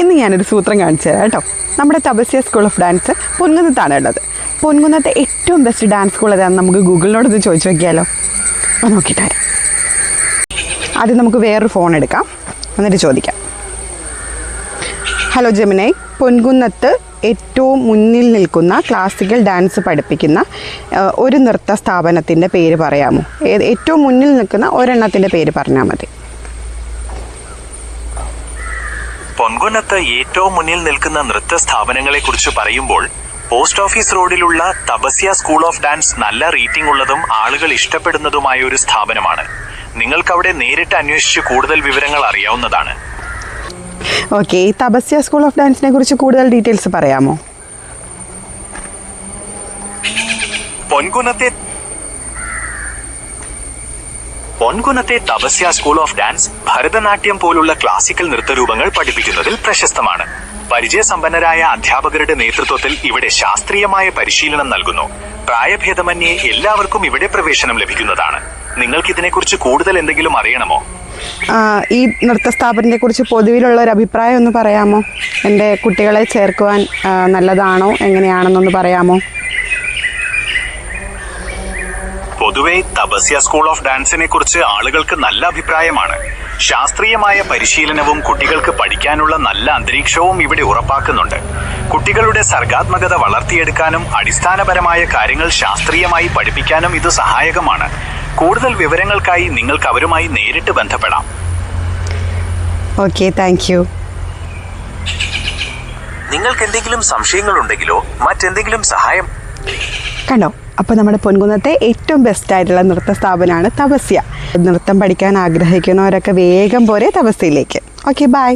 ഇന്ന് ഞാനൊരു സൂത്രം കാണിച്ചു തരാം കേട്ടോ. നമ്മുടെ തപസ്യ സ്കൂൾ ഓഫ് ഡാൻസ് പൊൻകുന്നത്താണ് ഉള്ളത്. പൊൻകുന്നത്തെ ഏറ്റവും ബെസ്റ്റ് ഡാൻസ് സ്കൂൾ ഏതാണെന്ന് നമുക്ക് ഗൂഗിളിനോടൊന്ന് ചോദിച്ചു നോക്കിയാലോ. അപ്പോൾ നോക്കിയിട്ട് വരാം. ആദ്യം നമുക്ക് വേറൊരു ഫോൺ എടുക്കാം, എന്നിട്ട് ചോദിക്കാം. ഹലോ ജെമിനൈ, പൊൻകുന്നത്ത് ഏറ്റവും മുന്നിൽ നിൽക്കുന്ന ക്ലാസിക്കൽ ഡാൻസ് പഠിപ്പിക്കുന്ന ഒരു നൃത്ത സ്ഥാപനത്തിൻ്റെ പേര് പറയാമോ? ഏറ്റവും മുന്നിൽ നിൽക്കുന്ന ഒരെണ്ണത്തിൻ്റെ പേര് പറഞ്ഞാൽ മതി. പൊൻകുന്നത്ത് ഏറ്റവും മുന്നിൽ നിൽക്കുന്ന നൃത്ത സ്ഥാപനങ്ങളെ കുറിച്ച് പറയുമ്പോൾ പോസ്റ്റ് ഓഫീസ് റോഡിലുള്ള തപസ്യ സ്കൂൾ ഓഫ് ഡാൻസ് നല്ല റേറ്റിംഗ് ഉള്ളതും ആളുകൾ ഇഷ്ടപ്പെടുന്നതുമായ ഒരു സ്ഥാപനമാണ്. നിങ്ങൾക്കവിടെ നേരിട്ട് അന്വേഷിച്ച് കൂടുതൽ വിവരങ്ങൾ അറിയാവുന്നതാണ്. ഓക്കെ, ഈ തപസ്യ സ്കൂൾ ഓഫ് ഡാൻസിനെ കുറിച്ച് കൂടുതൽ ഡീറ്റെയിൽസ് പറയാമോ? പൊൻകുന്നത്തെ Tapasya school of dance Bharatanatyam പോലുള്ള ക്ലാസിക്കൽ നൃത്തരൂപങ്ങൾ പഠിപ്പിക്കുന്നതിൽ പ്രശസ്തമാണ്. പരിചയസമ്പന്നരായ അധ്യാപകരുടെ നേതൃത്വത്തിൽ ഇവിടെ ശാസ്ത്രീയമായ പരിശീലനം നൽകുന്നു. പ്രായഭേദമന്യേ എല്ലാവർക്കും ഇവിടെ പ്രവേശനം ലഭിക്കുന്നതാണ്. നിങ്ങൾക്കിതിനെക്കുറിച്ച് കൂടുതൽ എന്തെങ്കിലും അറിയണമോ? ഈ നൃത്ത സ്ഥാപനത്തെ കുറിച്ച് പൊതുവിലുള്ള ഒരു അഭിപ്രായം ഒന്ന് പറയാമോ? എൻ്റെ കുട്ടികളെ ചേർക്കുവാൻ നല്ലതാണോ, എങ്ങനെയാണെന്നൊന്ന് പറയാമോ? പൊതുവെ തപസ്യ സ്കൂൾ ഓഫ് ഡാൻസിനെ കുറിച്ച് ആളുകൾക്ക് നല്ല അഭിപ്രായമാണ്. ശാസ്ത്രീയമായ പരിശീലനവും കുട്ടികൾക്ക് പഠിക്കാനുള്ള നല്ല അന്തരീക്ഷവും ഇവിടെ ഉറപ്പാക്കുന്നുണ്ട്. കുട്ടികളുടെ സർഗാത്മകത വളർത്തിയെടുക്കാനും അടിസ്ഥാനപരമായ കാര്യങ്ങൾ ശാസ്ത്രീയമായി പഠിപ്പിക്കാനും ഇത് സഹായകമാണ്. കൂടുതൽ വിവരങ്ങൾക്കായി നിങ്ങൾക്ക് അവരുമായി നേരിട്ട് ബന്ധപ്പെടാം. Okay, thank you. നിങ്ങൾക്ക് എന്തെങ്കിലും സംശയങ്ങളുണ്ടെങ്കിലോ മറ്റെന്തെങ്കിലും സഹായം കണ്ടോ? അപ്പോൾ നമ്മുടെ പൊൻകുന്നത്തെ ഏറ്റവും ബെസ്റ്റായിട്ടുള്ള നൃത്ത സ്ഥാപനമാണ് തപസ്യ. നൃത്തം പഠിക്കാൻ ആഗ്രഹിക്കുന്നവരൊക്കെ വേഗം പോരെ തപസ്യയിലേക്ക്. Okay, by.